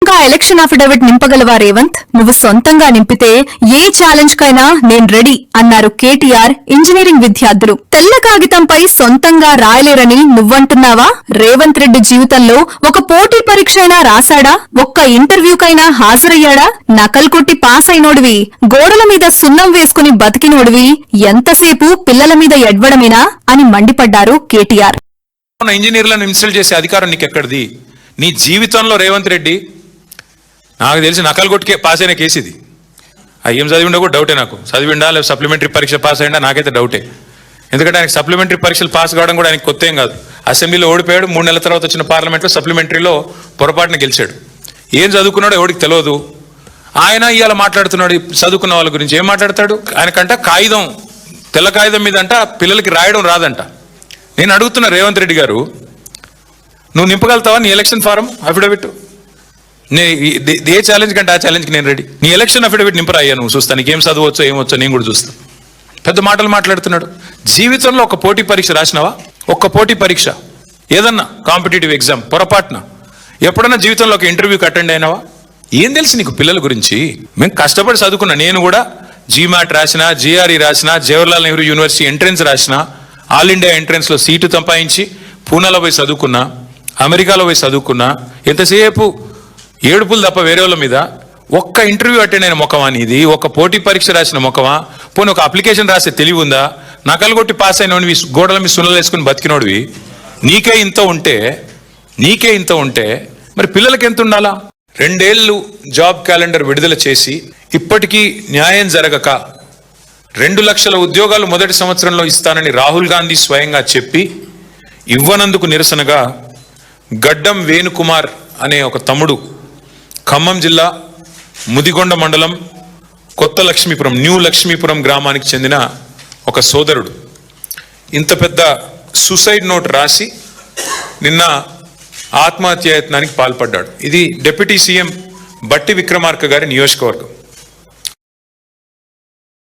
సొంతంగా election affidavit నింపగలవా Revanth? నువ్వు సొంతంగా నింపితే ఏ ఛాలెంజ్ కైనా నేను రెడీ అన్నారు కేటీఆర్ ఇంజనీరింగ్ విద్యార్థులు. తెల్ల కాగితంపై సొంతంగా రాయలేరని నువ్వంటున్నావా? రేవంత్ రెడ్డి జీవితంలో ఒక పోటీ పరీక్ష అయినా రాశాడా? ఒక్క ఇంటర్వ్యూకైనా హాజరయ్యాడా? నకలు కొట్టి పాస్ అయినోడివి, గోడల మీద సున్నం వేసుకుని బతికినోడివి, ఎంతసేపు పిల్లల మీద ఎడ్వడమేనా అని మండిపడ్డారు కేటీఆర్. ఇంజనీర్లను ఇన్స్టాల్ చేసే అధికారం నీకెక్కడిది? నీ జీవితంలో రేవంత్ రెడ్డి నాకు తెలిసి నకలు కొట్టుకే పాస్ అయిన కేసు ఇది. ఏం చదివిండో కూడా డౌటే నాకు. చదివిండా లేదా సప్లిమెంటరీ పరీక్ష పాస్ అయిందా నాకైతే డౌటే. ఎందుకంటే ఆయనకి సప్లిమెంటరీ పరీక్షలు పాస్ కావడం కూడా ఆయనకి కొత్త ఏం కాదు. అసెంబ్లీలో ఓడిపోయాడు, 3 నెలల తర్వాత వచ్చిన పార్లమెంట్లో సప్లిమెంటరీలో పొరపాటున గెలిచాడు. ఏం చదువుకున్నాడో ఎవడికి తెలియదు. ఆయన ఇవాళ మాట్లాడుతున్నాడు చదువుకున్న వాళ్ళ గురించి. ఏం మాట్లాడతాడు? ఆయనకంట కాగితం, తెల్ల కాగితం మీద అంట పిల్లలకి రాయడం రాదంట. నేను అడుగుతున్నా రేవంత్ రెడ్డి గారు, నువ్వు నింపగలుగుతావా నీ ఎలక్షన్ ఫారం అఫిడవిట్? ఏ ఛాలెంజ్ కంటే ఆ ఛాలెంజ్కి నేను రెడీ. నీ ఎలక్షన్ అఫిడవిట్ నింపరాయ్యా, నువ్వు చూస్తా, నీకేం చదవచ్చో ఏమొచ్చో నేను కూడా చూస్తాను. పెద్ద మాటలు మాట్లాడుతున్నాడు. జీవితంలో ఒక పోటీ పరీక్ష రాసినావా? ఒక్క పోటీ పరీక్ష ఏదన్నా కాంపిటేటివ్ ఎగ్జామ్ పొరపాటున ఎప్పుడన్నా జీవితంలో ఒక ఇంటర్వ్యూకి అటెండ్ అయినావా? ఏం తెలుసు నీకు పిల్లల గురించి? మేము కష్టపడి చదువుకున్నా. నేను కూడా జీమాట్ రాసిన, జిఆర్ఈ రాసిన, జవహర్లాల్ నెహ్రూ యూనివర్సిటీ ఎంట్రన్స్ రాసిన, ఆల్ ఇండియా ఎంట్రన్స్లో సీటు సంపాదించి పూనాలో పోయి చదువుకున్నా, అమెరికాలో పోయి చదువుకున్నా. ఎంతసేపు ఏడుపులు తప్ప వేరే వాళ్ళ మీద. ఒక్క ఇంటర్వ్యూ అటెండ్ అయిన ముఖమా నీది? ఒక పోటీ పరీక్ష రాసిన ముఖమా? పోనీ ఒక అప్లికేషన్ రాసే తెలివి ఉందా? నకలు కొట్టి పాస్ అయినవి, గోడల మీద సున్నలు వేసుకుని బతికినోడివి. నీకే ఇంత ఉంటే మరి పిల్లలకి ఎంత ఉండాలా? 2 ఏళ్ళు జాబ్ క్యాలెండర్ విడుదల చేసి ఇప్పటికీ న్యాయం జరగక 2 లక్షల ఉద్యోగాలు మొదటి సంవత్సరంలో ఇస్తానని రాహుల్ గాంధీ స్వయంగా చెప్పి ఇవ్వనందుకు నిరసనగా గడ్డం వేణుకుమార్ అనే ఒక తమ్ముడు ఖమ్మం జిల్లా ముదిగొండ మండలం కొత్త లక్ష్మీపురం, న్యూ లక్ష్మీపురం గ్రామానికి చెందిన ఒక సోదరుడు ఇంత పెద్ద సూసైడ్ నోట్ రాసి నిన్న ఆత్మహత్యాయత్నానికి పాల్పడ్డాడు. ఇది డిప్యూటీ సీఎం బట్టి విక్రమార్క గారి నియోజకవర్గం.